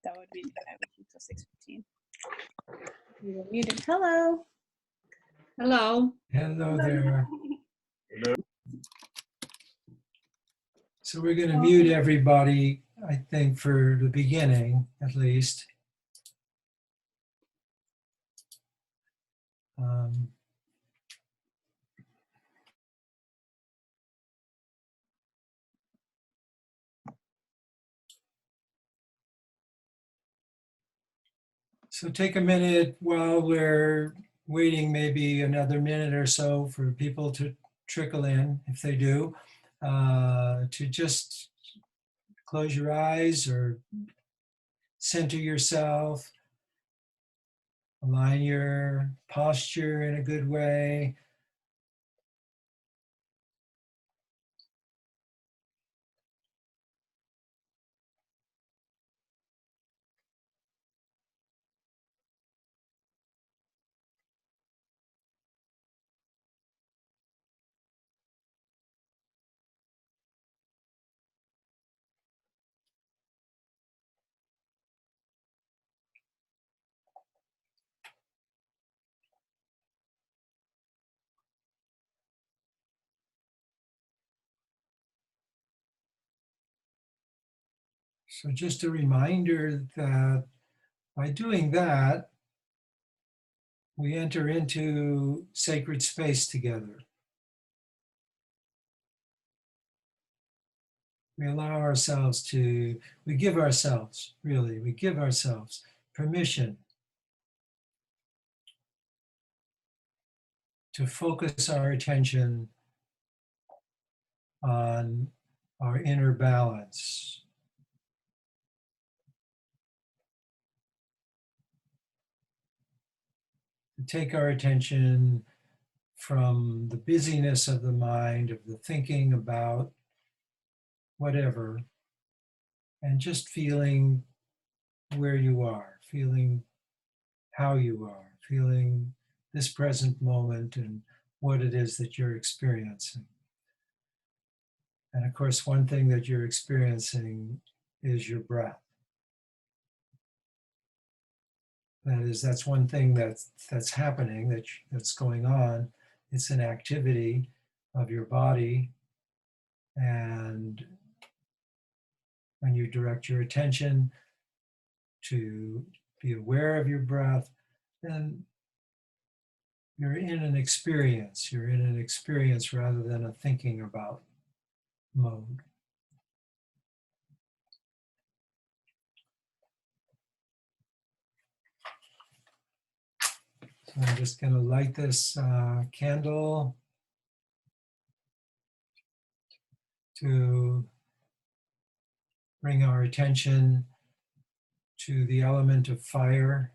That would be I would keep till 6:15. You were muted. Hello. Hello. Hello there. So we're going to mute everybody, I think, for the beginning, at least. So take a minute while we're waiting, maybe another minute or so for people to trickle in, if they do, to just close your eyes or center yourself, align your posture in a good way. So just a reminder that by doing that, we enter into sacred space together. We allow ourselves to, we give ourselves permission to focus our attention on our inner balance. To take our attention from the busyness of the mind, of the thinking about whatever, and just feeling where you are, feeling how you are, feeling this present moment and what it is that you're experiencing. And of course, one thing that you're experiencing is your breath. That's one thing that's happening, that's going on. It's an activity of your body. And when you direct your attention to be aware of your breath, then you're in an experience. You're in an experience rather than a thinking about mode. So I'm just going to light this candle to bring our attention to the element of fire,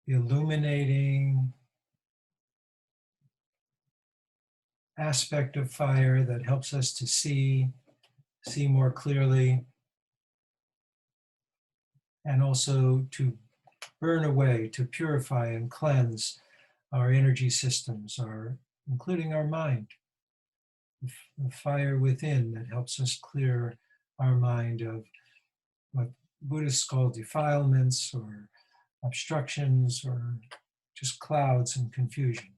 the illuminating aspect of fire that helps us to see more clearly, and also to burn away, to purify and cleanse our energy systems, including our mind. The fire within that helps us clear our mind of what Buddhists call defilements or obstructions or just clouds and confusion.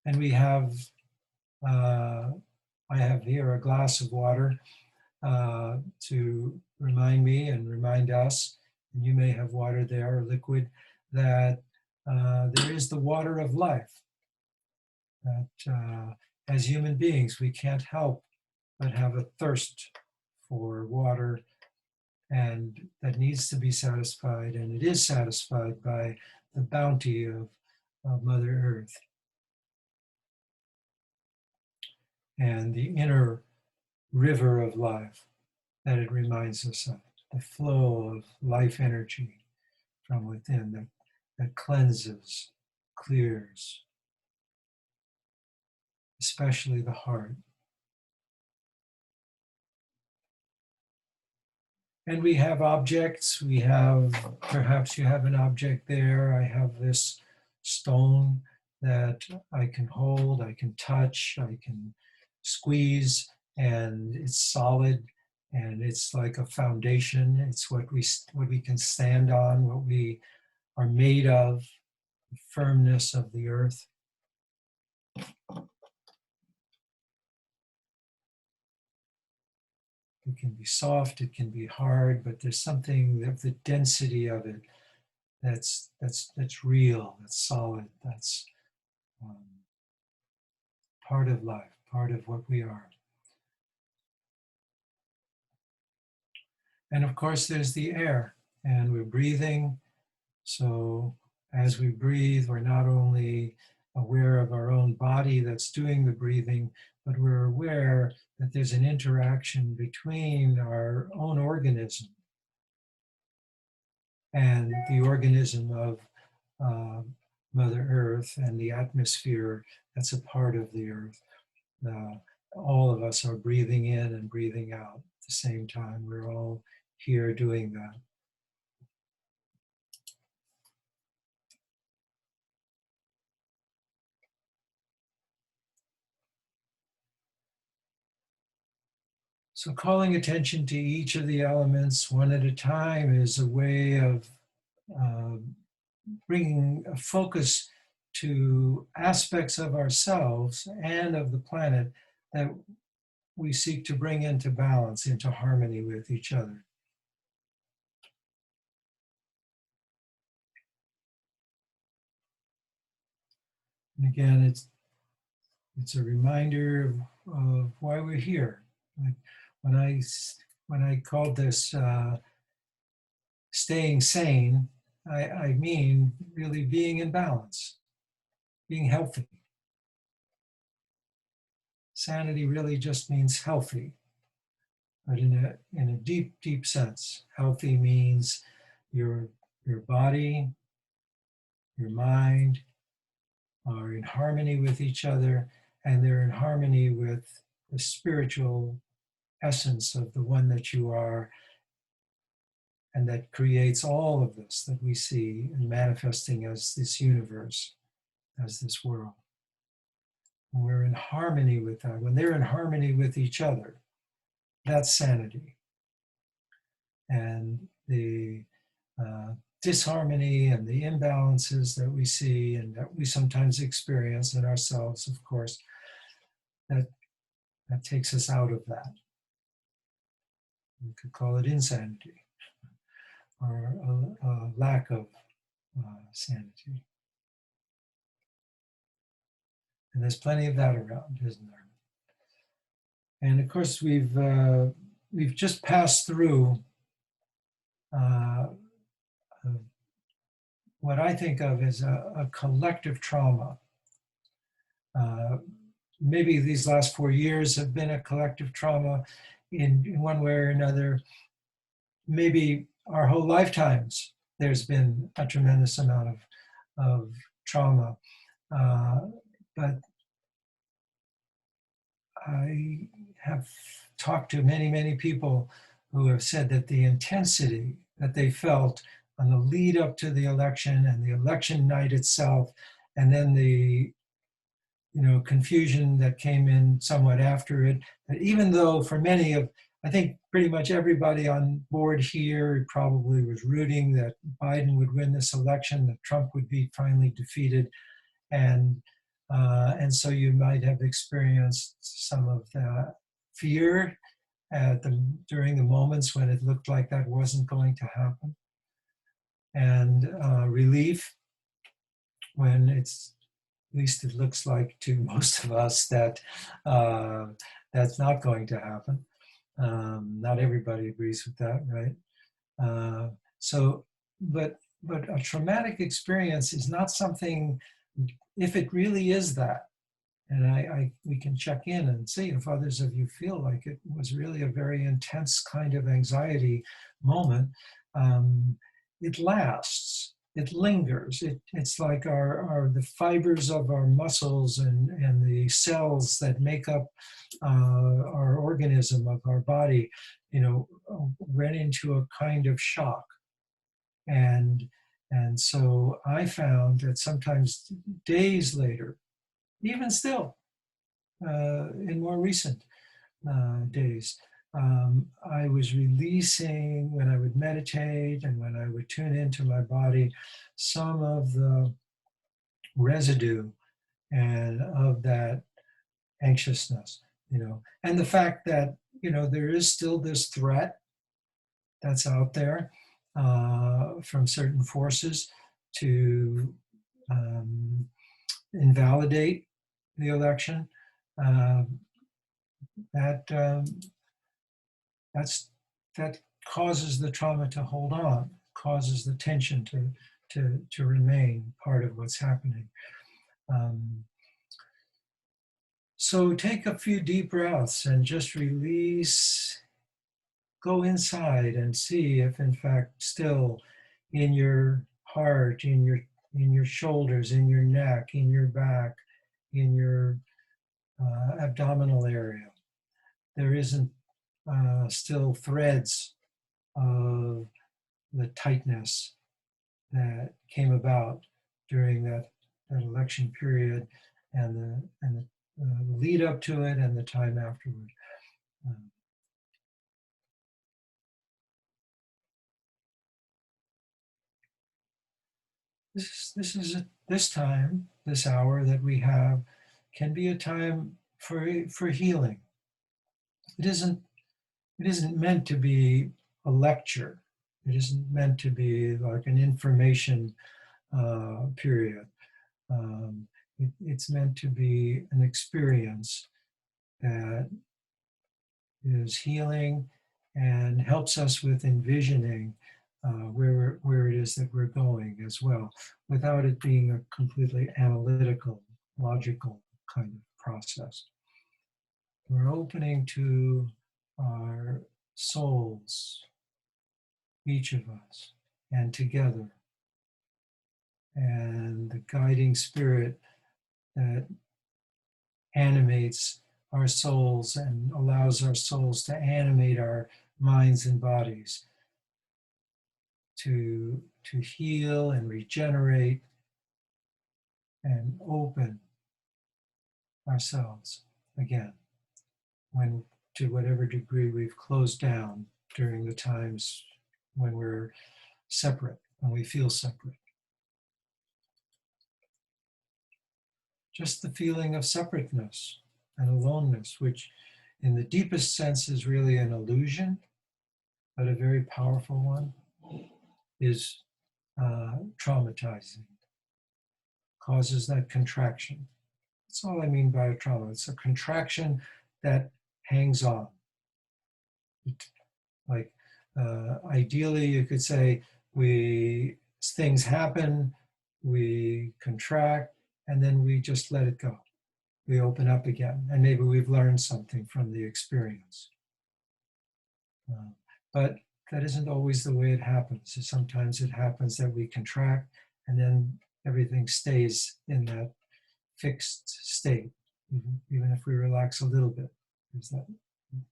And we have, I have here a glass of water to remind me and remind us, and you may have water there or liquid, that there is the water of life. That as human beings, we can't help but have a thirst for water, and that needs to be satisfied, and it is satisfied by the bounty of Mother Earth. And the inner river of life that it reminds us of, the flow of life energy from within that cleanses, clears, especially the heart. And we have objects. We have, perhaps you have an object there. I have this stone that I can hold, I can touch, I can squeeze, and it's solid. And it's like a foundation. It's what we can stand on, what we are made of, the firmness of the earth. It can be soft, it can be hard, but there's something of the density of it that's real, that's solid, that's um, part of life, part of what we are. And of course, there's the air, and we're breathing. So as we breathe, we're not only aware of our own body that's doing the breathing, but we're aware that there's an interaction between our own organism and the organism of Mother Earth and the atmosphere that's a part of the earth. All of us are breathing in and breathing out at the same time. We're all here doing that. So calling attention to each of the elements one at a time is a way of bringing a focus to aspects of ourselves and of the planet that we seek to bring into balance, into harmony with each other. And again, it's a reminder of why we're here. Like when I called this staying sane, I mean really being in balance, being healthy. Sanity really just means healthy, but in a deep, deep sense. Healthy means your body, your mind are in harmony with each other, and they're in harmony with the spiritual essence of the one that you are, and that creates all of this that we see and manifesting as this universe, as this world. When we're in harmony with that, when they're in harmony with each other, that's sanity. And the disharmony and the imbalances that we see and that we sometimes experience in ourselves, of course, that takes us out of that. We could call it insanity or a lack of sanity. And there's plenty of that around, isn't there? And of course, we've just passed through what I think of as a collective trauma. Maybe these last 4 years have been a collective trauma in one way or another. Maybe our whole lifetimes there's been a tremendous amount of trauma. But I have talked to many, many people who have said that the intensity that they felt on the lead up to the election and the election night itself, and then the confusion that came in somewhat after it, that even though for many of, I think pretty much everybody on board here probably was rooting that Biden would win this election, that Trump would be finally defeated, and so you might have experienced some of that fear during the moments when it looked like that wasn't going to happen, and relief when it's, at least it looks like to most of us, that that's not going to happen. Not everybody agrees with that, right? But a traumatic experience is not something, if it really is that, and we can check in and see if others of you feel like it was really a very intense kind of anxiety moment, it lasts. It lingers. It's like the fibers of our muscles and the cells that make up our organism of our body, went into a kind of shock. And so I found that sometimes days later, even still, in more recent days, I was releasing, when I would meditate and when I would tune into my body, some of the residue and of that anxiousness, and the fact that, there is still this threat that's out there from certain forces to invalidate the election. Uh, that that's that causes the trauma to hold on, causes the tension to remain part of what's happening. So take a few deep breaths and just release. Go inside and see if, in fact, still in your heart, in your shoulders, in your neck, in your back, in your abdominal area, there isn't still threads of the tightness that came about during that election period and the lead up to it and the time afterward. This time, this hour that we have, can be a time for healing. It isn't meant to be a lecture. It isn't meant to be like an information period. It's meant to be an experience that is healing and helps us with envisioning where it is that we're going as well, without it being a completely analytical, logical kind of process. We're opening to our souls, each of us, and together, and the guiding spirit that animates our souls and allows our souls to animate our minds and bodies to heal and regenerate and open ourselves again, when to whatever degree we've closed down during the times when we're separate, when we feel separate. Just the feeling of separateness and aloneness, which in the deepest sense is really an illusion, but a very powerful one, is traumatizing, causes that contraction. That's all I mean by a trauma. It's a contraction that hangs on. Like ideally, you could say things happen, we contract, and then we just let it go. We open up again, and maybe we've learned something from the experience. But that isn't always the way it happens. Sometimes it happens that we contract, and then everything stays in that fixed state, even if we relax a little bit. There's that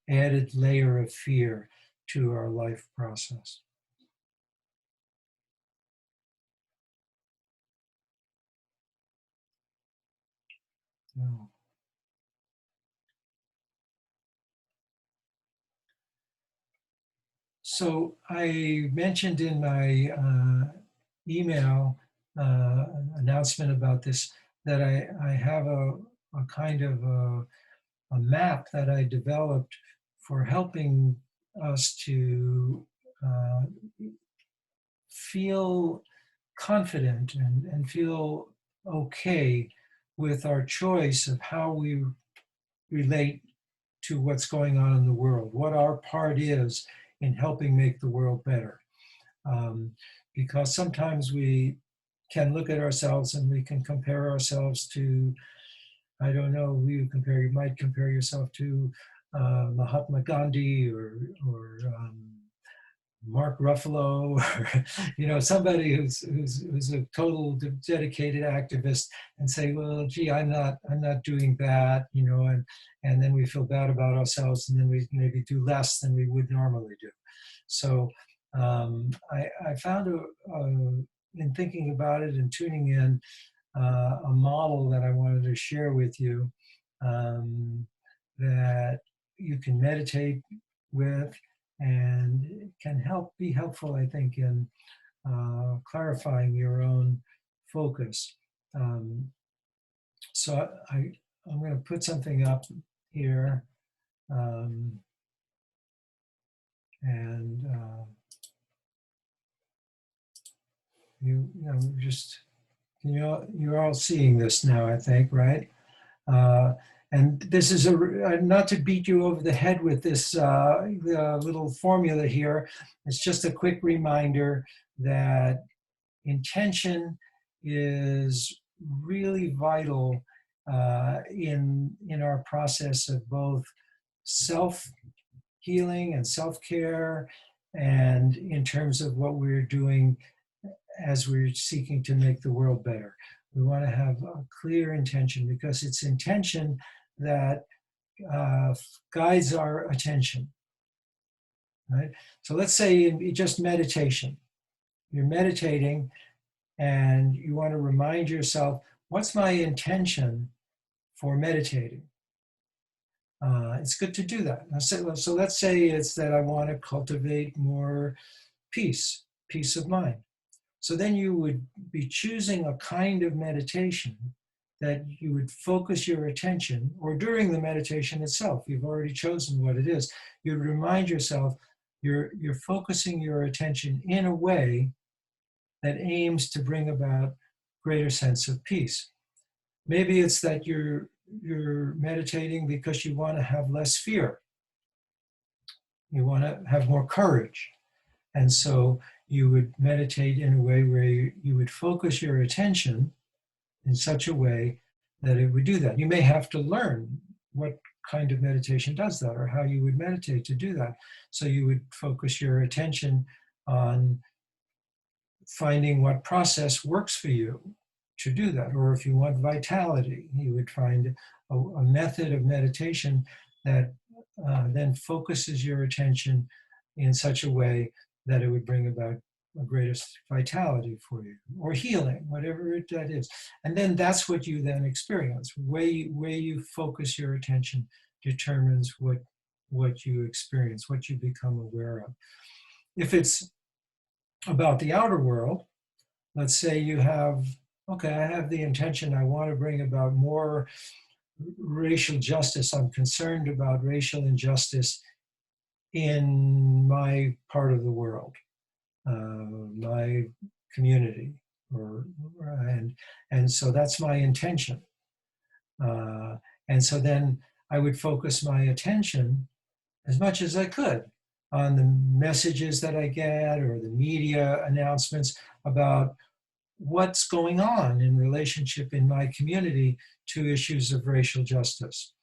added layer of fear to our life process. No. So I mentioned in my email announcement about this that I have a kind of a map that I developed for helping us to feel confident and feel okay with our choice of how we relate to what's going on in the world, what our part is in helping make the world better. Because sometimes we can look at ourselves and we can compare ourselves to, I don't know, you might compare yourself to Mahatma Gandhi or Mark Ruffalo, or somebody who's a total dedicated activist, and say, well, gee, I'm not doing that, and then we feel bad about ourselves, and then we maybe do less than we would normally do. So I found in thinking about it and tuning in a model that I wanted to share with you, that you can meditate with, and it can be helpful, I think, in clarifying your own focus. So I'm going to put something up here, and you know, just you're all seeing this now, I think, right? And this is not to beat you over the head with this little formula here. It's just a quick reminder that intention is really vital in our process of both self-healing and self-care, and in terms of what we're doing as we're seeking to make the world better. We want to have a clear intention, because it's intention that guides our attention, right? So let's say in just meditation, you're meditating and you want to remind yourself, what's my intention for meditating? It's good to do that. So let's say it's that I want to cultivate more peace of mind. So then you would be choosing a kind of meditation that you would focus your attention, or during the meditation itself, you've already chosen what it is. You'd remind yourself you're focusing your attention in a way that aims to bring about greater sense of peace. Maybe it's that you're meditating because you want to have less fear. You want to have more courage. And so you would meditate in a way where you would focus your attention in such a way that it would do that. You may have to learn what kind of meditation does that, or how you would meditate to do that. So you would focus your attention on finding what process works for you to do that. Or if you want vitality, you would find a method of meditation that then focuses your attention in such a way that it would bring about a greater vitality for you, or healing, whatever that is. And then that's what you then experience. Where you focus your attention determines what you experience, what you become aware of. If it's about the outer world, let's say you have, okay, I have the intention, I want to bring about more racial justice. I'm concerned about racial injustice in my part of the world, my community, and so that's my intention. And so then I would focus my attention as much as I could on the messages that I get, or the media announcements about what's going on in relationship in my community to issues of racial justice.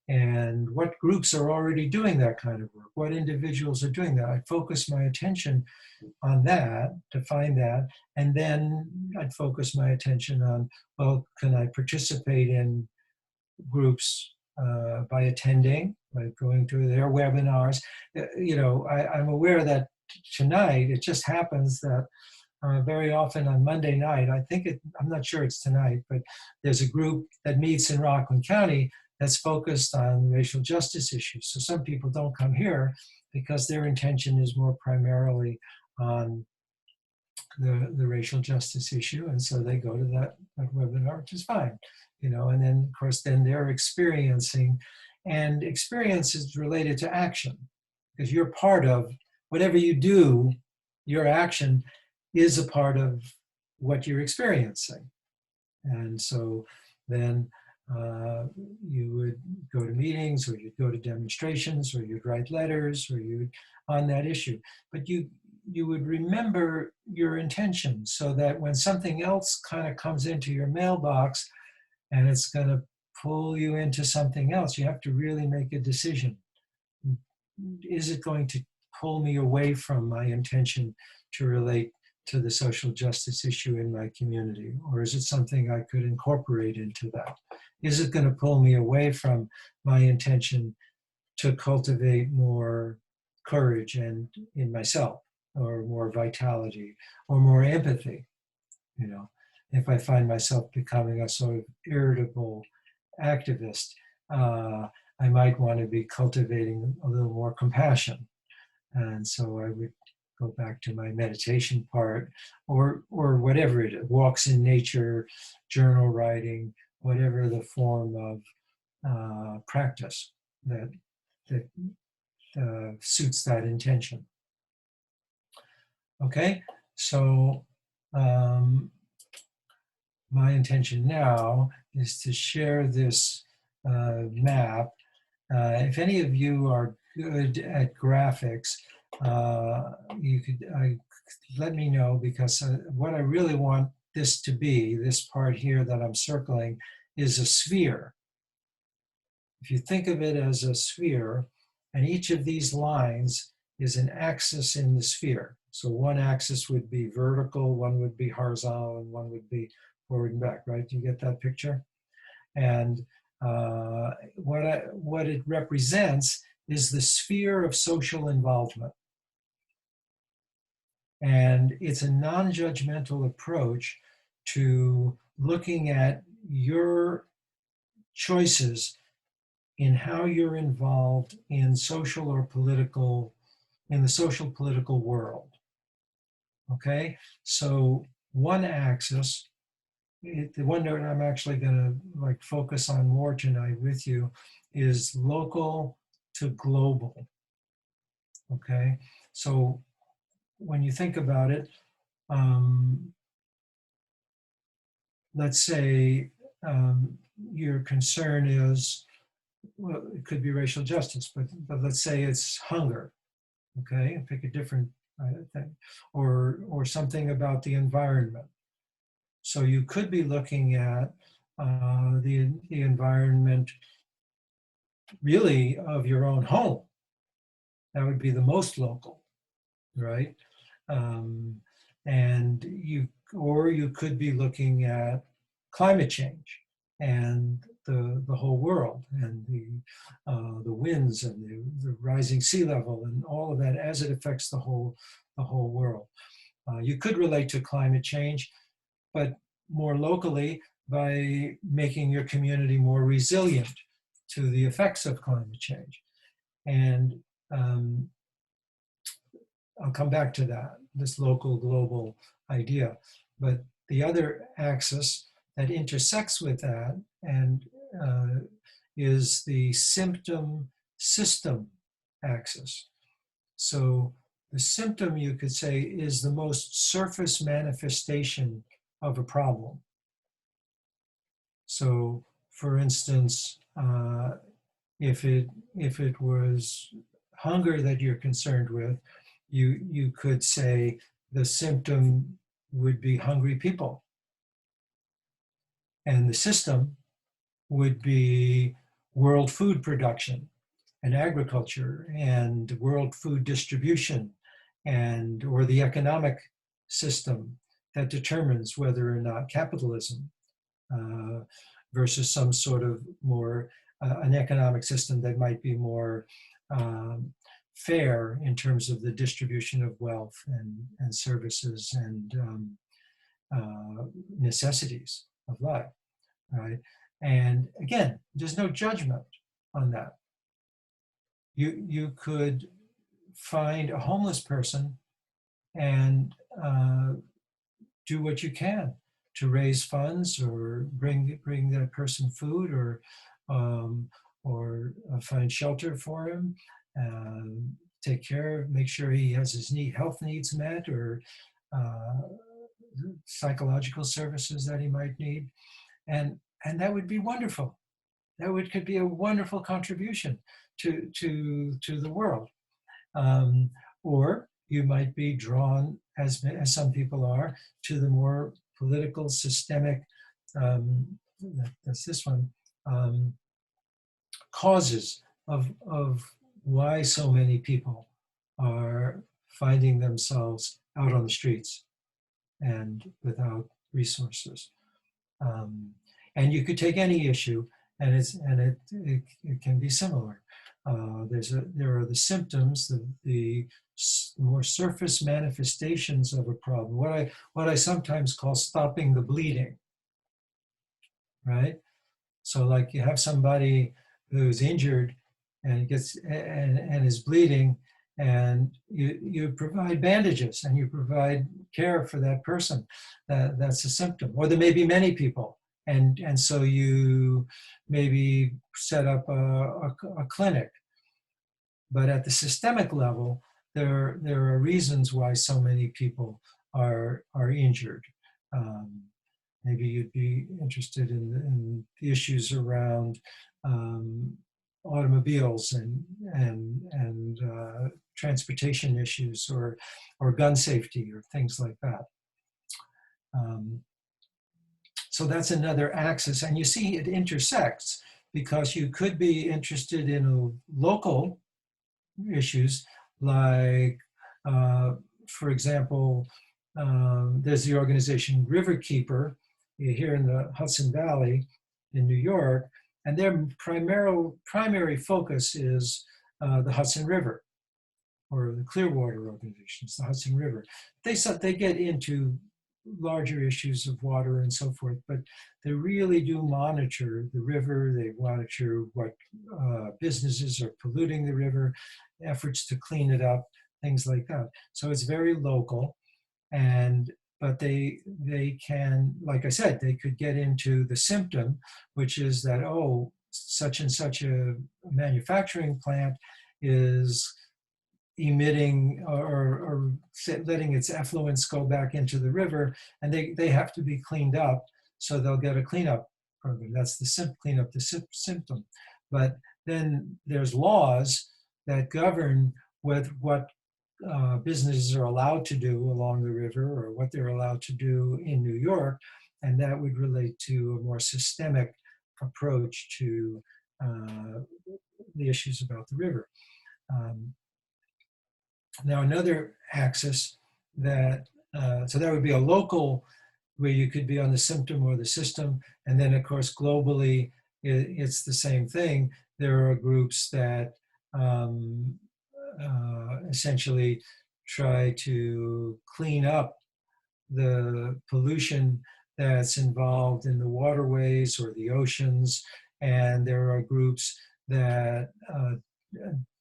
And what groups are already doing that kind of work, what individuals are doing that. I'd focus my attention on that, to find that, and then I'd focus my attention on, well, can I participate in groups by attending, by going to their webinars? I'm aware that tonight, it just happens that very often on Monday night, I'm not sure it's tonight, but there's a group that meets in Rockland County that's focused on racial justice issues. So some people don't come here because their intention is more primarily on the racial justice issue, and so they go to that webinar, which is fine, and then of course then they're experiencing, and experience is related to action, because you're part of whatever you do, your action is a part of what you're experiencing. And so then you would go to meetings, or you'd go to demonstrations, or you'd write letters, or you'd on that issue. But you would remember your intention, so that when something else kind of comes into your mailbox and it's going to pull you into something else, you have to really make a decision. Is it going to pull me away from my intention to relate to the social justice issue in my community? Or is it something I could incorporate into that? Is it going to pull me away from my intention to cultivate more courage and in myself, or more vitality, or more empathy? If I find myself becoming a sort of irritable activist, I might want to be cultivating a little more compassion. And so I would go back to my meditation part, or whatever it is, walks in nature, journal writing, whatever the form of practice that suits that intention. Okay, so my intention now is to share this map. If any of you are good at graphics, you could let me know, because what I really want this to be, this part here that I'm circling, is a sphere. If you think of it as a sphere, and each of these lines is an axis in the sphere. So one axis would be vertical, one would be horizontal, and one would be forward and back, right? Do you get that picture? And what it represents is the sphere of social involvement. And it's a non-judgmental approach to looking at your choices in how you're involved in social or political, in the social political world. Okay, so one axis, the one that I'm actually going to focus on more tonight with you, is local to global. Okay, so when you think about it, let's say your concern is, well, it could be racial justice, but let's say it's hunger. Okay, pick a different thing, or something about the environment. So you could be looking at the environment really of your own home. That would be the most local, right? And you could be looking at climate change and the whole world, and the winds and the rising sea level and all of that as it affects the whole world. You could relate to climate change, but more locally, by making your community more resilient to the effects of climate change. And I'll come back to that, this local global idea. But the other axis that intersects with that and is the symptom system axis. So the symptom, you could say, is the most surface manifestation of a problem. So, for instance, if it was hunger that you're concerned with, you could say the symptom would be hungry people, and the system would be world food production and agriculture and world food distribution, and or the economic system that determines whether or not capitalism versus some sort of more an economic system that might be more fair in terms of the distribution of wealth and services and necessities of life, right? And again, there's no judgment on that. You could find a homeless person and do what you can to raise funds, or bring that person food, or find shelter for him, take care, make sure he has his health needs met, or psychological services that he might need, and that would be wonderful. That could be a wonderful contribution to the world. Or you might be drawn, as some people are, to the more political, systemic, that's this one, causes of why so many people are finding themselves out on the streets and without resources. And you could take any issue, and it can be similar. There are the symptoms, the more surface manifestations of a problem. What I sometimes call stopping the bleeding, right? So like you have somebody who's injured and gets and is bleeding, and you provide bandages and you provide care for that person. That's a symptom. Or there may be many people, and so you maybe set up a clinic. But at the systemic level, there are reasons why so many people are injured. Maybe you'd be interested in the issues around automobiles and transportation issues, or gun safety, or things like that. So that's another axis, and you see it intersects, because you could be interested in local issues, like, for example, there's the organization Riverkeeper here in the Hudson Valley in New York, and their primary focus is the Hudson River, or the Clearwater organizations, the Hudson River. They get into larger issues of water and so forth, but they really do monitor the river. They monitor what businesses are polluting the river, efforts to clean it up, things like that. So it's very local, but they can, like I said, they could get into the symptom, which is that, oh, such and such a manufacturing plant is emitting or letting its effluents go back into the river, and they have to be cleaned up, so they'll get a cleanup program. That's the clean up the symptom. But then there's laws that govern with what businesses are allowed to do along the river, or what they're allowed to do in New York, and that would relate to a more systemic approach to the issues about the river. Now, another axis so that would be a local, where you could be on the symptom or the system, and then of course globally it's the same thing. There are groups that essentially try to clean up the pollution that's involved in the waterways or the oceans, and there are groups that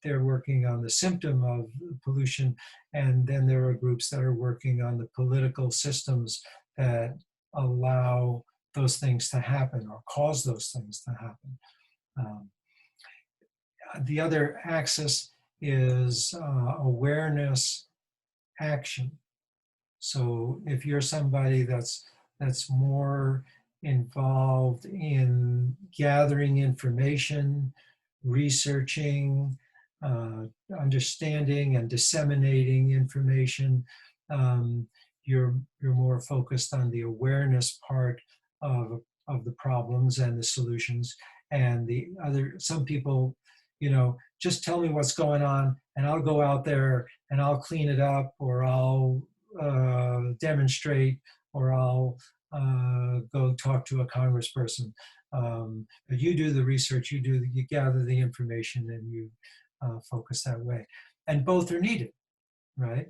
they're working on the symptom of pollution, and then there are groups that are working on the political systems that allow those things to happen or cause those things to happen. The other axis is awareness action. So if you're somebody that's more involved in gathering information, researching, understanding and disseminating information, you're more focused on the awareness part of the problems and the solutions. And some people, just tell me what's going on, and I'll go out there and I'll clean it up, or I'll demonstrate, or I'll go talk to a congressperson. But you do the research, you gather the information, and you focus that way. And both are needed, right?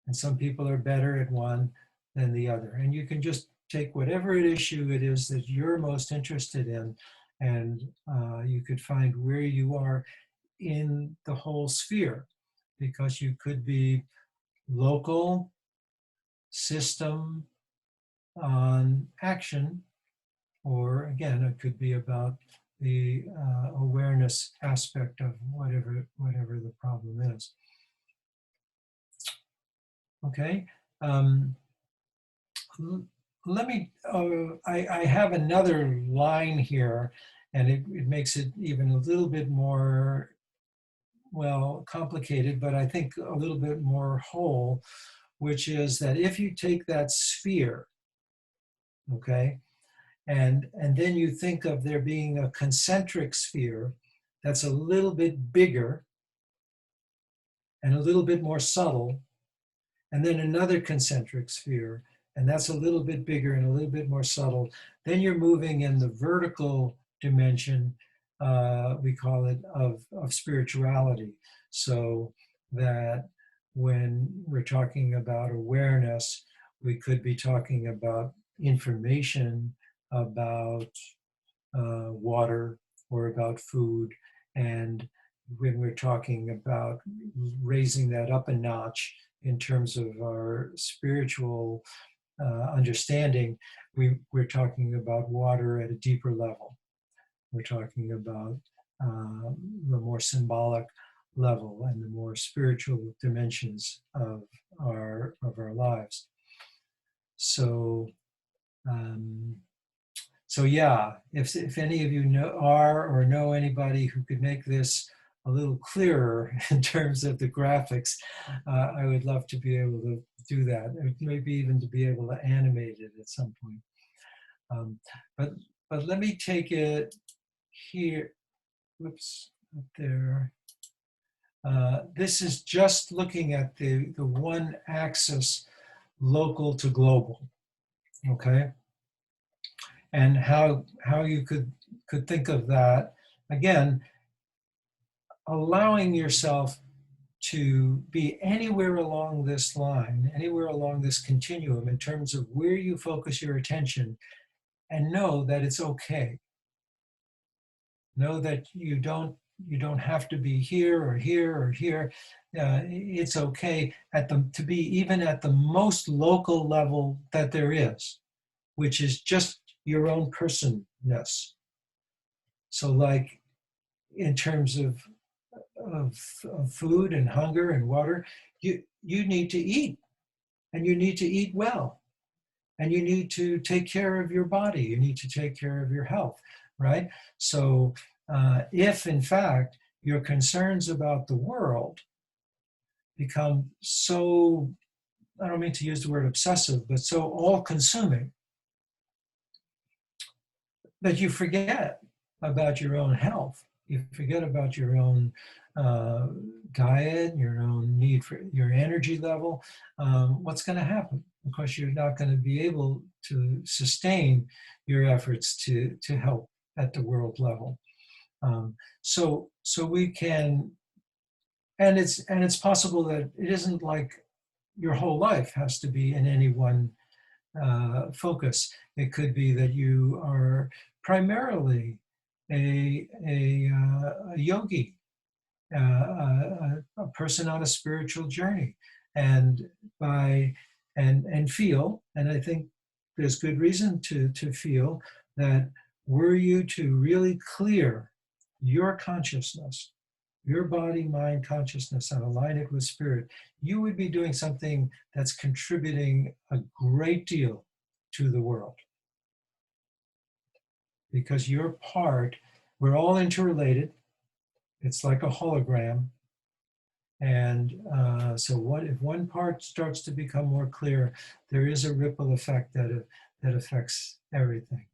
And some people are better at one than the other. And you can just take whatever issue it is that you're most interested in, and you could find where you are in the whole sphere, because you could be local, system, on action, or again, it could be about the awareness aspect of whatever the problem is. Okay. Let me, I have another line here, and it makes it even a little bit more, well, complicated, but I think a little bit more whole, which is that if you take that sphere, okay, and then you think of there being a concentric sphere that's a little bit bigger and a little bit more subtle, and then another concentric sphere, and that's a little bit bigger and a little bit more subtle, then you're moving in the vertical dimension, we call it, of spirituality. So that when we're talking about awareness, we could be talking about information about water or about food. And when we're talking about raising that up a notch in terms of our spiritual understanding, we're talking about water at a deeper level. We're talking about the more symbolic level and the more spiritual dimensions of our lives. So, so yeah, if any of you are or know anybody who could make this a little clearer in terms of the graphics, I would love to be able to do that. Maybe even to be able to animate it at some point. But let me take it here. Whoops, up there. This is just looking at the one axis, local to global, okay? And how you could think of that, again, allowing yourself to be anywhere along this line, anywhere along this continuum in terms of where you focus your attention, and know that it's okay. Know that you don't have to be here or here or here. It's okay to be even at the most local level that there is, which is just your own personness. So like in terms of food and hunger and water, you need to eat, and you need to eat well, and you need to take care of your body, you need to take care of your health, right? So if in fact your concerns about the world become so, I don't mean to use the word obsessive, but so all-consuming that you forget about your own health, you forget about your own diet, your own need for your energy level, what's going to happen? Of course, you're not going to be able to sustain your efforts to help at the world level. So we can, and it's possible that it isn't like your whole life has to be in any one focus. It could be that you are primarily a yogi, a person on a spiritual journey, and feel, and I think there's good reason to feel that were you to really clear your consciousness, your body, mind, consciousness, and align it with spirit, you would be doing something that's contributing a great deal to the world. Because you're we're all interrelated. It's like a hologram. And so if one part starts to become more clear, there is a ripple effect that affects everything.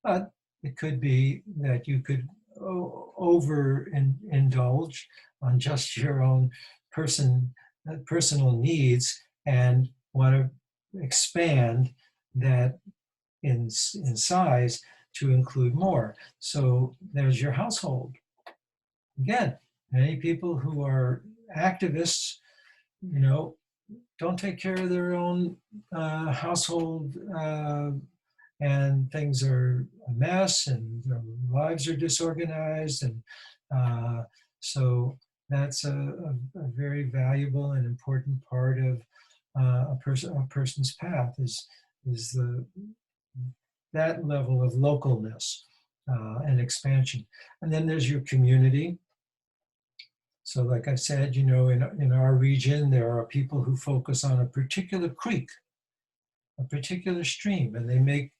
But it could be that you could overindulge on just your own personal needs and want to expand that in size to include more. So there's your household. Again, many people who are activists, don't take care of their own household, and things are a mess, and their lives are disorganized, and so that's a very valuable and important part of a person's path is that level of localness and expansion. And then there's your community. So like I said, in our region, there are people who focus on a particular creek, a particular stream, and they make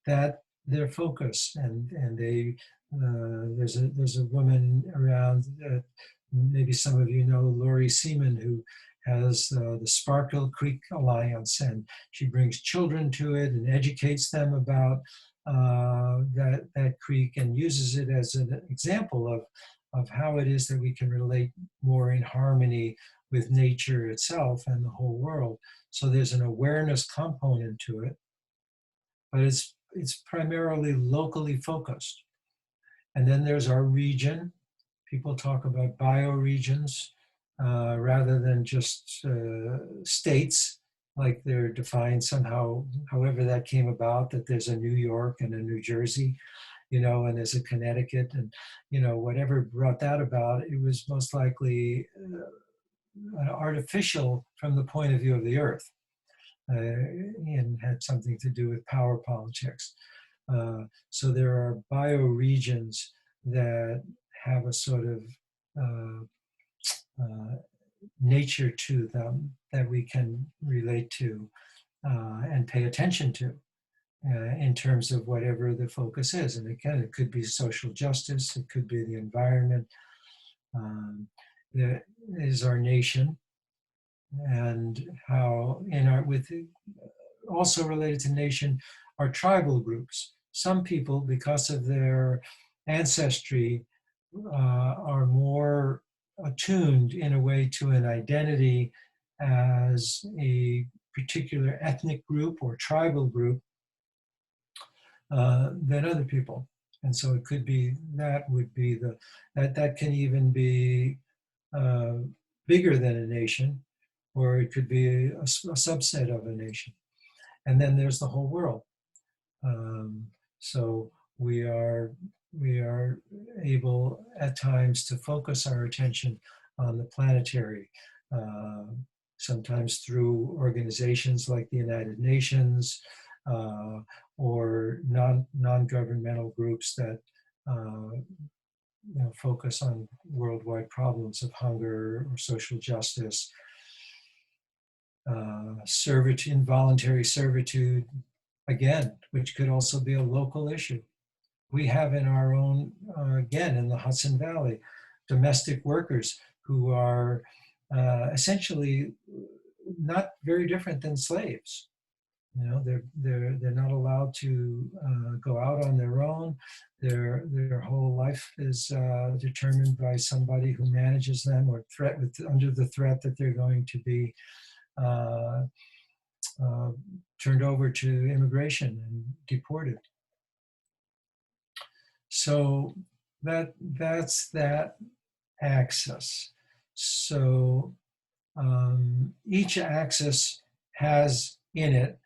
that their focus. And they there's a woman around, maybe some of you know, Lori Seaman, who has the Sparkle Creek Alliance, and she brings children to it and educates them about that creek, and uses it as an example of how it is that we can relate more in harmony with nature itself and the whole world. So there's an awareness component to it, but it's primarily locally focused. And then there's our region. People talk about bioregions rather than just states, like they're defined somehow, however that came about, that there's a New York and a New Jersey. and there's a Connecticut, and, whatever brought that about, it was most likely artificial from the point of view of the earth, and had something to do with power politics. So there are bioregions that have a sort of nature to them that we can relate to and pay attention to in terms of whatever the focus is. And again, it could be social justice, it could be the environment, that is our nation, and how also related to nation are tribal groups. Some people, because of their ancestry, are more attuned in a way to an identity as a particular ethnic group or tribal group than other people. And so it could be, that can even be bigger than a nation, or it could be a subset of a nation. And then there's the whole world. So we are able at times to focus our attention on the planetary, sometimes through organizations like the United Nations, or non-governmental groups that focus on worldwide problems of hunger or social justice, servitude, involuntary servitude, again, which could also be a local issue. We have in our own, again, in the Hudson Valley, domestic workers who are essentially not very different than slaves. They're not allowed to go out on their own. Their whole life is determined by somebody who manages them, or under the threat that they're going to be turned over to immigration and deported. So that's that axis. So each axis has in it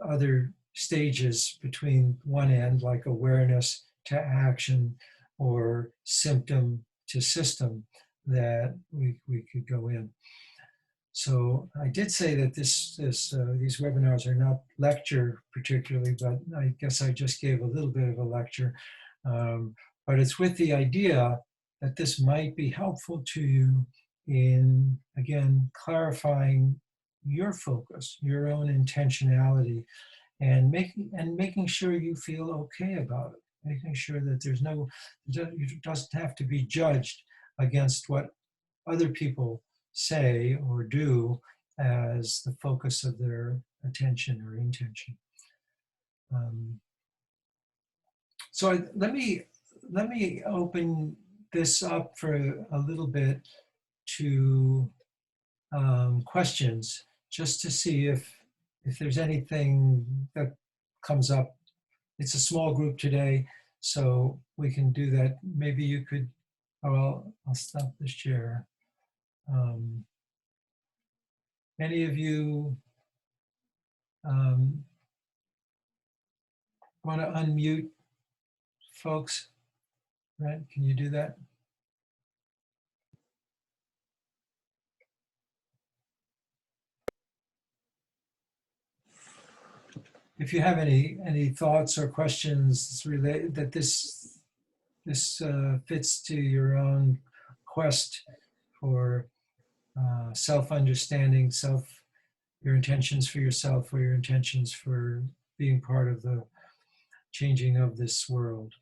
other stages between one end, like awareness to action or symptom to system, that we could go in. So I did say that these webinars are not lecture particularly, but I guess I just gave a little bit of a lecture. But it's with the idea that this might be helpful to you in, again, clarifying your focus, your own intentionality, and making sure you feel okay about it, making sure that it doesn't have to be judged against what other people say or do as the focus of their attention or intention. So let me open this up for a little bit to questions, just to see if there's anything that comes up. It's a small group today, so we can do that. Maybe you could, I'll stop the share. Any of you want to unmute folks? Right? Can you do that? If you have any thoughts or questions related that this fits to your own quest for self-understanding, your intentions for yourself, or your intentions for being part of the changing of this world,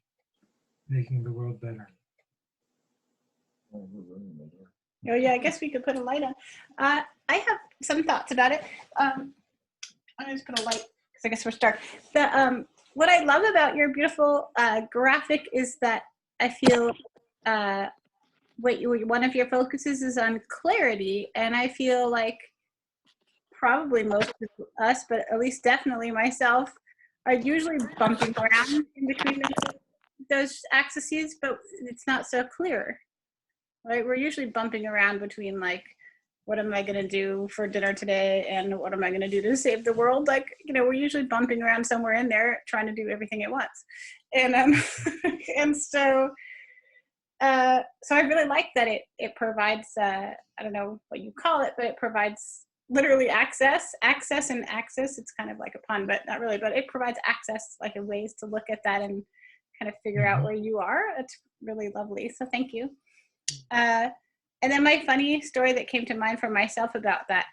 making the world better. Oh yeah, I guess we could put a light on. I have some thoughts about it. I'm just gonna light, because I guess we're stark. What I love about your beautiful graphic is that I feel one of your focuses is on clarity, and I feel like probably most of us, but at least definitely myself, are usually bumping around in between those axes, but it's not so clear. Right? We're usually bumping around between like what am I going to do for dinner today? And what am I going to do to save the world? Like, we're usually bumping around somewhere in there trying to do everything at once. And, and so I really like that it provides, I don't know what you call it, but it provides literally access and access. It's kind of like a pun, but not really, but it provides access, like ways to look at that and kind of figure out where you are. It's really lovely. So thank you. And then my funny story that came to mind for myself about that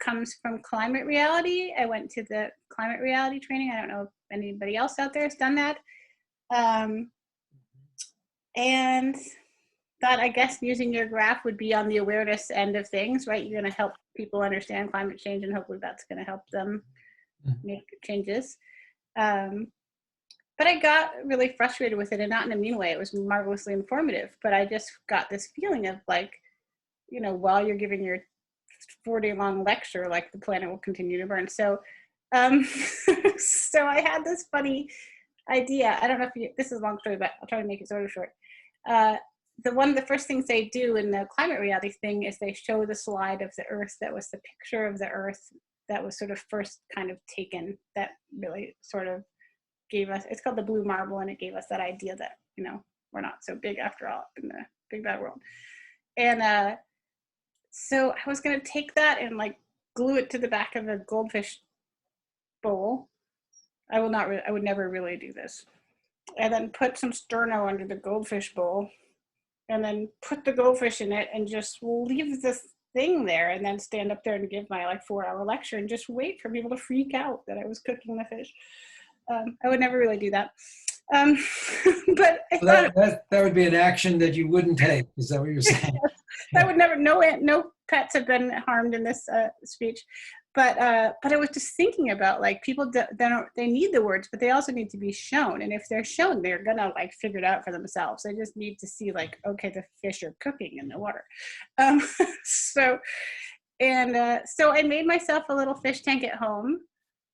comes from climate reality. I went to the climate reality training. I don't know if anybody else out there has done that. And thought, I guess, using your graph would be on the awareness end of things, right? You're going to help people understand climate change, and hopefully that's going to help them make changes. But I got really frustrated with it, and not in a mean way. It was marvelously informative, but I just got this feeling of like, while you're giving your 4-day long lecture, like the planet will continue to burn. So, so I had this funny idea. I don't know if this is a long story, but I'll try to make it sort of short. One of the first things they do in the climate reality thing is they show the slide of the Earth that was the picture of the Earth that was sort of first kind of taken, that really sort of gave us, it's called the blue marble, and it gave us that idea that, we're not so big after all in the big bad world. And so I was going to take that and like glue it to the back of a goldfish bowl. I would never really do this. And then put some sterno under the goldfish bowl, and then put the goldfish in it, and just leave this thing there, and then stand up there and give my like 4-hour lecture and just wait for people to freak out that I was cooking the fish. I would never really do that. But I thought that would be an action that you wouldn't take. Is that what you're saying? I would never. No pets have been harmed in this speech. But I was just thinking about like people they need the words, but they also need to be shown. And if they're shown, they're gonna like figure it out for themselves. They just need to see like, okay, the fish are cooking in the water. So I made myself a little fish tank at home,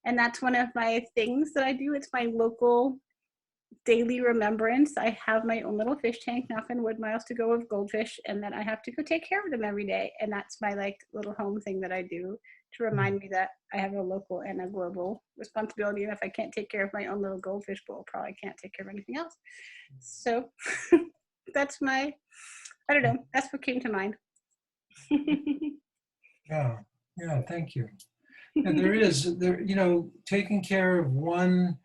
and that's one of my things that I do. It's my local daily remembrance. I have my own little fish tank, knock on wood, miles to go of goldfish, and then I have to go take care of them every day. And that's my like little home thing that I do to remind me that I have a local and a global responsibility. And if I can't take care of my own little goldfish bowl, probably can't take care of anything else. So that's I don't know, that's what came to mind. Yeah, thank you. And taking care of one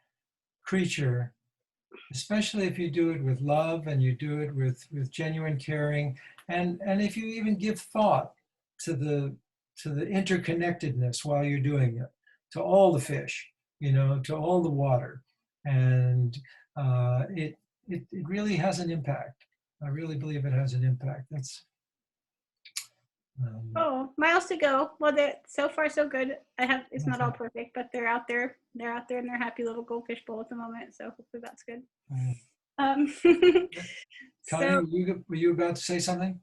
creature, especially if you do it with love and you do it with genuine caring, and if you even give thought to the interconnectedness while you're doing it, to all the fish, to all the water, and it really has an impact. I really believe it has an impact. That's miles to go. Well, so far so good. It's not all perfect, but they're out there in their happy little goldfish bowl at the moment. So hopefully that's good. Connie, were you about to say something?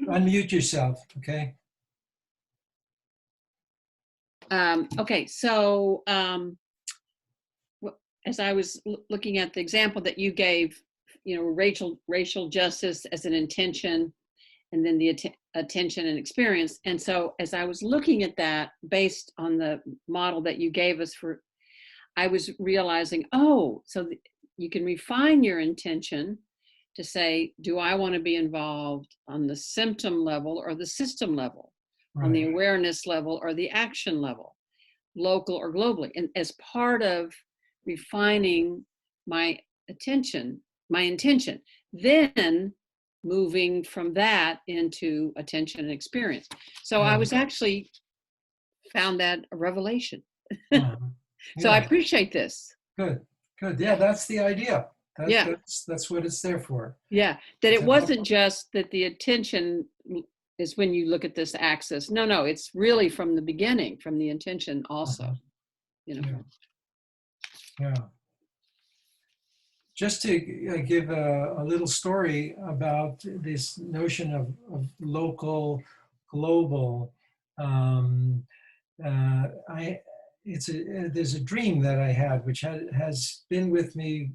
Unmute yourself, okay? Okay, so as I was looking at the example that you gave, racial justice as an intention, and then the attention and experience. And so as I was looking at that based on the model that you gave us I was realizing, so you can refine your intention to say, do I want to be involved on the symptom level or the system level, right, on the awareness level or the action level, local or globally? And as part of refining my intention, then moving from that into attention and experience. So I was actually found that a revelation. So I appreciate this. Good. Yeah, that's the idea. That's what it's there for. Yeah, that it wasn't just that the attention is when you look at this axis. No, it's really from the beginning, from the intention also. Yeah. Just to give a little story about this notion of local, global, there's a dream that I had, which has been with me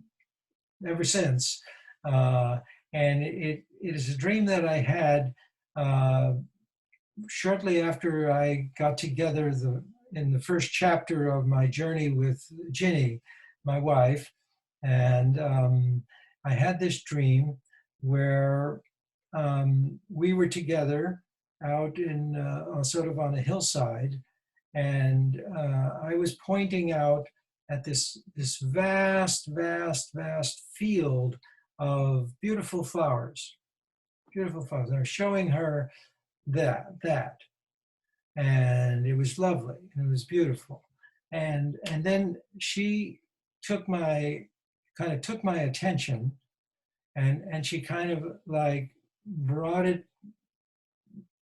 ever since, and it is a dream that I had shortly after I got together in the first chapter of my journey with Ginny, my wife, and I had this dream where we were together out in sort of on a hillside, and I was pointing out at this vast, vast, vast field of beautiful flowers. Beautiful flowers. I was showing her that, and it was lovely. It was beautiful, and then she took my took my attention, and she kind of like brought it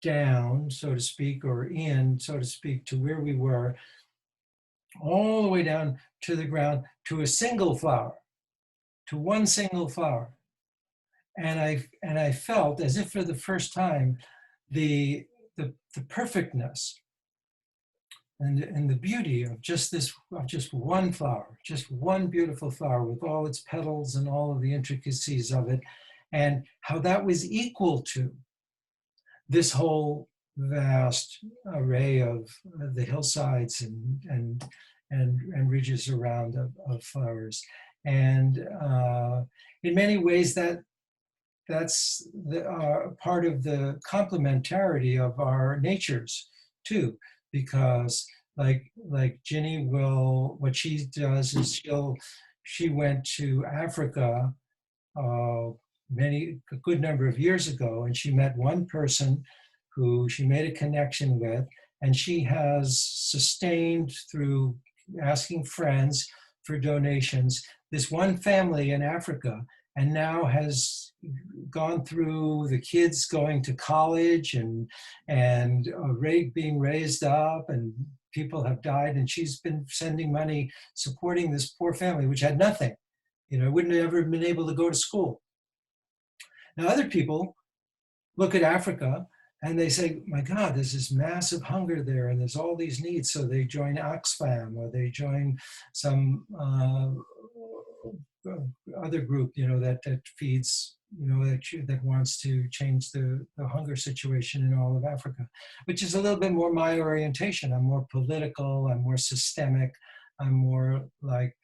down, so to speak, or in, so to speak, to where we were, all the way down to the ground, to a single flower, to one single flower. And I felt as if for the first time the perfectness and the beauty of just one flower, just one beautiful flower with all its petals and all of the intricacies of it, and how that was equal to this whole vast array of the hillsides and ridges around of flowers. And in many ways that's part of the complementarity of our natures too, because like Ginny what she does is she went to Africa a good number of years ago, and she met one person who she made a connection with, and she has sustained through asking friends for donations this one family in Africa, and now has gone through the kids going to college and being raised up, and people have died, and she's been sending money supporting this poor family which had nothing, wouldn't have ever been able to go to school. Now other people look at Africa and they say, my God, there's this massive hunger there and there's all these needs, so they join Oxfam or they join some other group, that feeds, that wants to change the hunger situation in all of Africa, which is a little bit more my orientation. I'm more political, I'm more systemic, I'm more like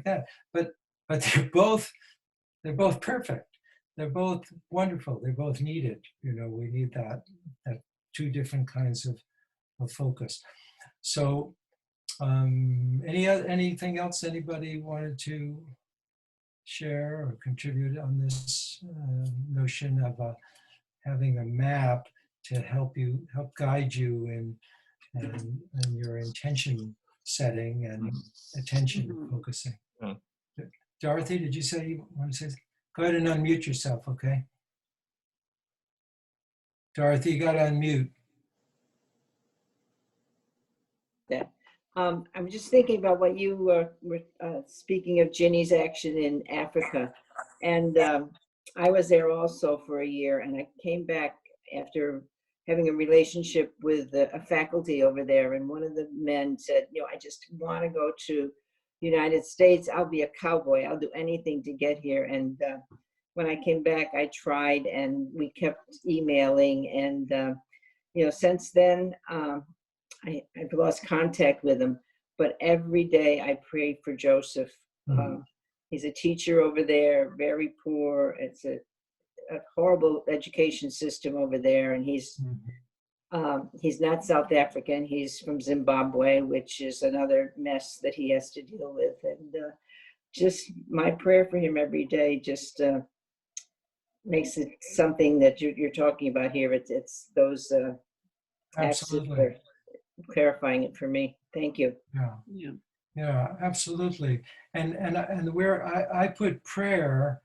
that. But they're both perfect. They're both wonderful. They're both needed. We need that two different kinds of focus. So anything else anybody wanted to share or contribute on this notion of having a map to help guide you in your intention setting and attention focusing? Dorothy, did you say you want to say? Go ahead and unmute yourself, okay? Dorothy, you got to unmute. Yeah. I'm just thinking about what you were speaking of Ginny's action in Africa. And I was there also for a year, and I came back after having a relationship with a faculty over there. And one of the men said, I just want to go to the United States. I'll be a cowboy. I'll do anything to get here. And when I came back, I tried, and we kept emailing. And, since then, I've lost contact with him, but every day I pray for Joseph. He's a teacher over there, very poor. It's a horrible education system over there, and he's not South African. He's from Zimbabwe, which is another mess that he has to deal with. And just my prayer for him every day just makes it something that you're talking about here. It's those acts that are clarifying it for me. Thank you. Yeah, absolutely. And where I put prayer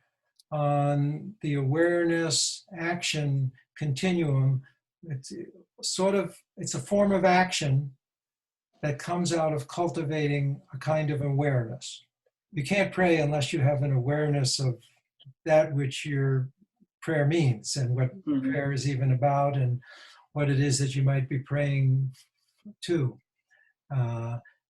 on the awareness action continuum, it's a form of action that comes out of cultivating a kind of awareness. You can't pray unless you have an awareness of that which your prayer means, and what prayer is even about, and what it is that you might be praying to.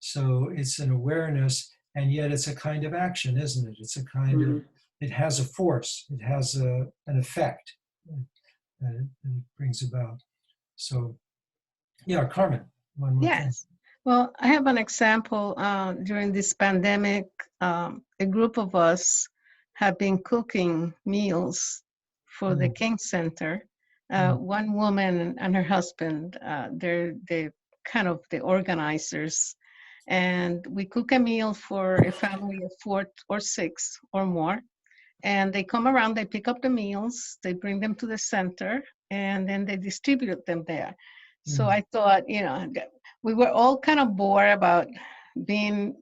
So it's an awareness, and yet it's a kind of action, isn't it? It's a kind of, it has a force, it has an effect that it brings about. So Yeah, Carmen, one more thing. Yes. Well, I have an example. During this pandemic, a group of us have been cooking meals for the Mm. King Center. Mm. One woman and her husband, they're the kind of the organizers. And we cook a meal for a family of 4 or 6 or more. And they come around, they pick up the meals, they bring them to the center, and then they distribute them there. So Mm. I thought, we were all kind of bored about being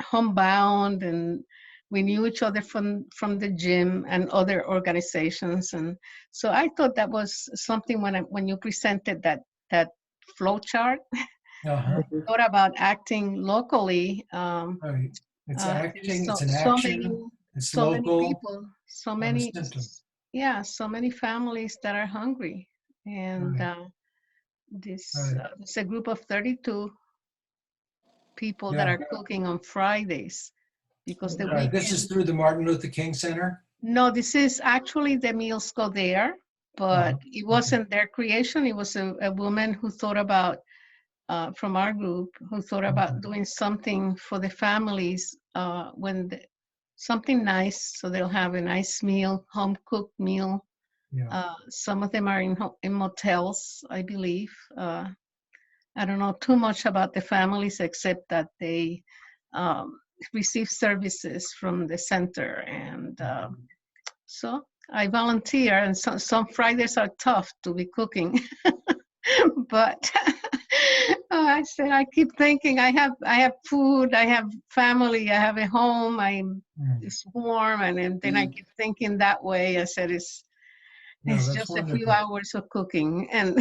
homebound, and we knew each other from the gym and other organizations. And so I thought that was something when you presented that flow chart, Uh-huh. I thought about acting locally. Right. It's There's acting, it's an so many action, it's so many local, people, and a symptom. so many families that are hungry. And Right. Right. it's a group of 32 people that Yeah. are cooking on Fridays because the Right. This is weekend. through the Martin Luther King Center. No, this is actually the meals go there, Uh-huh. but it wasn't their creation. It was a woman who thought about, from our group, who thought about Okay. doing something for the families something nice, so they'll have a nice meal, home cooked meal. Yeah. Some of them are in motels, I believe. I don't know too much about the families except that they receive services from the center. And so I volunteer, and some Fridays are tough to be cooking. But I said, I keep thinking I have food, I have family, I have a home, Mm. it's warm, and then I keep thinking that way. I said No, it's that's just a few wonderful. hours of cooking, and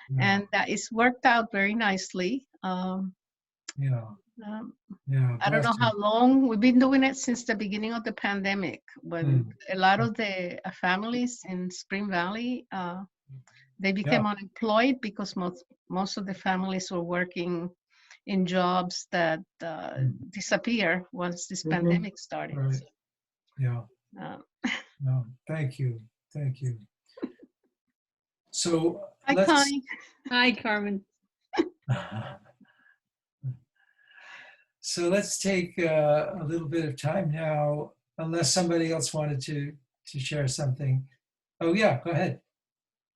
Yeah. that it's worked out very nicely. Yeah. Um, Yeah. I don't Bless know you. how long we've been doing it, since the beginning of the pandemic, when Mm. a lot of the families in Spring Valley, they Yeah. became unemployed because most of the families were working in jobs that disappear once this pandemic started. Right. So, Yeah. uh, No, thank you. Thank you. So hi, let's, Connie. Hi, Carmen. so let's take a little bit of time now, unless somebody else wanted to share something. Oh yeah, go ahead.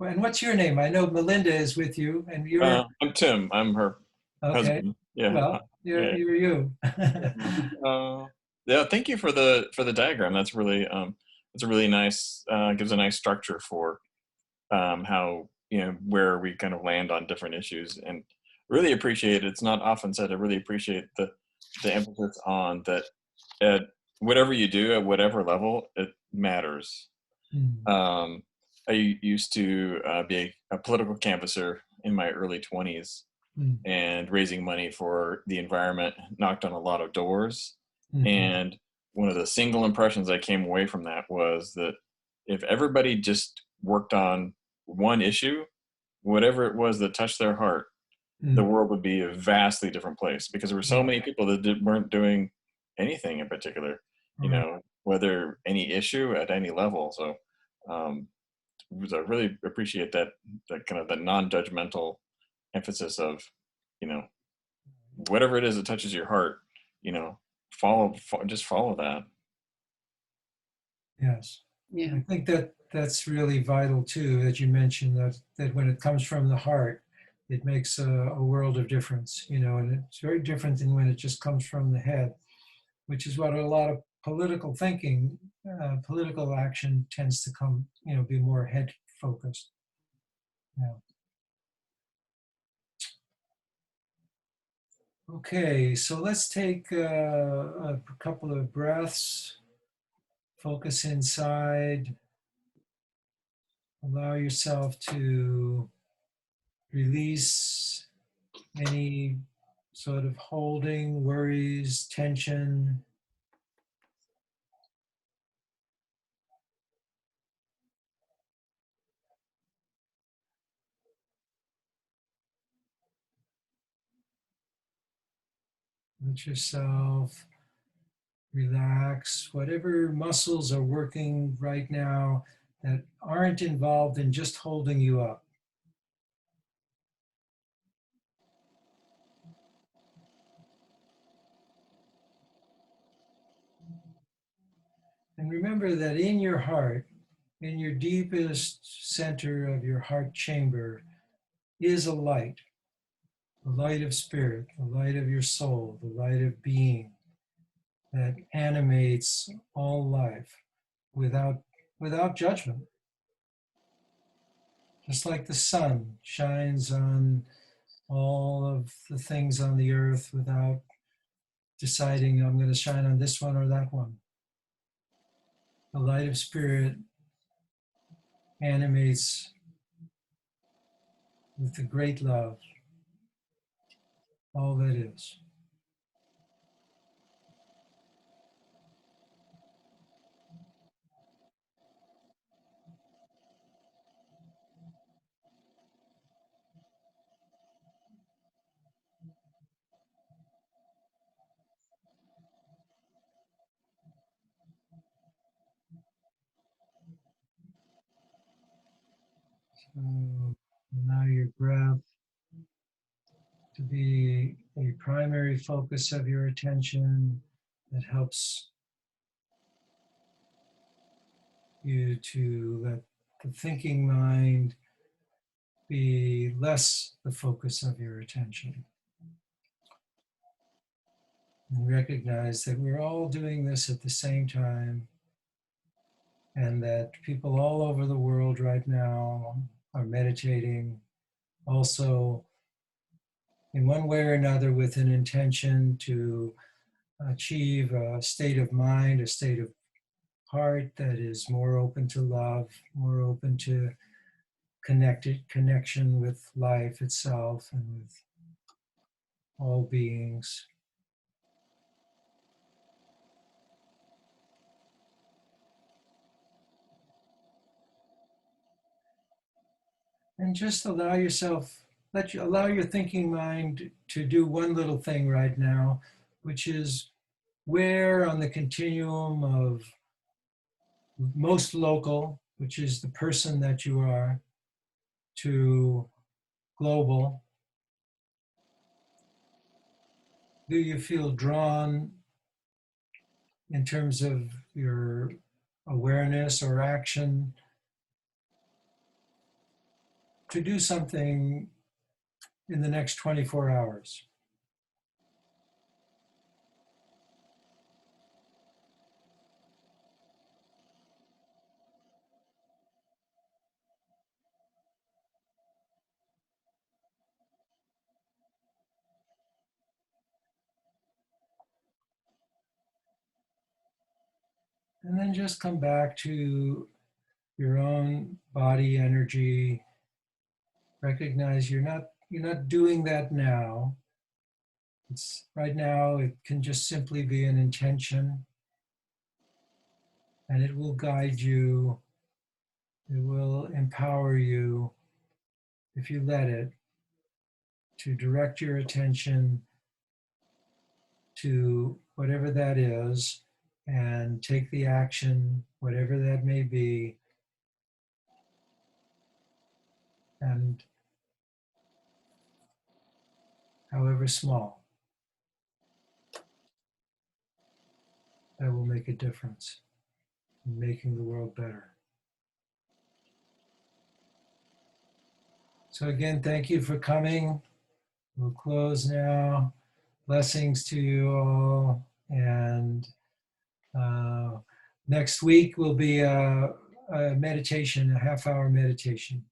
And what's your name? I know Melinda is with you, and you're I'm Tim. I'm her okay. husband. Yeah. Well, yeah. you're you. Yeah. Thank you for the diagram. That's really it's a really nice gives a nice structure for how where we kind of land on different issues, and really appreciate. It's not often said. I really appreciate the emphasis on that. At whatever you do at whatever level, it matters. Mm. I used to be a political canvasser in my early 20s, Mm. and raising money for the environment, knocked on a lot of doors. Mhm. And one of the single impressions I came away from that was that if everybody just worked on one issue, whatever it was that touched their heart, the Mm. world would be a vastly different place, because there were so Yeah. many people that weren't doing anything in particular, Right. whether any issue at any level. So I really appreciate that kind of the non-judgmental emphasis of, you know, whatever it is that touches your heart, just follow that. Yes. Yeah. I think that that's really vital too, that you mentioned that when it comes from the heart, it makes a world of difference, and it's very different than when it just comes from the head, which is what a lot of political thinking, political action tends to come, be more head focused. Yeah. Okay, so let's take a couple of breaths, focus inside, allow yourself to release any sort of holding, worries, tension. Let yourself relax. Whatever muscles are working right now that aren't involved in just holding you up. And remember that in your heart, in your deepest center of your heart chamber, is a light, the light of spirit, the light of your soul, the light of being that animates all life without judgment. Just like the sun shines on all of the things on the earth without deciding I'm going to shine on this one or that one. The light of spirit animates with the great love all that is. So allow your breath to be a primary focus of your attention that helps you to let the thinking mind be less the focus of your attention. And recognize that we're all doing this at the same time, and that people all over the world right now are meditating also in one way or another with an intention to achieve a state of mind, a state of heart that is more open to love, more open to connection with life itself and with all beings. And just allow yourself, allow your thinking mind to do one little thing right now, which is where on the continuum of most local, which is the person that you are, to global, do you feel drawn in terms of your awareness or action to do something in the next 24 hours? And then just come back to your own body energy. Recognize you're not doing that now. It's right now, it can just simply be an intention, and it will guide you. It will empower you, if you let it, to direct your attention to whatever that is and take the action, whatever that may be, and however small, that will make a difference in making the world better. So again, thank you for coming. We'll close now. Blessings to you all. And next week will be a meditation, a half-hour meditation.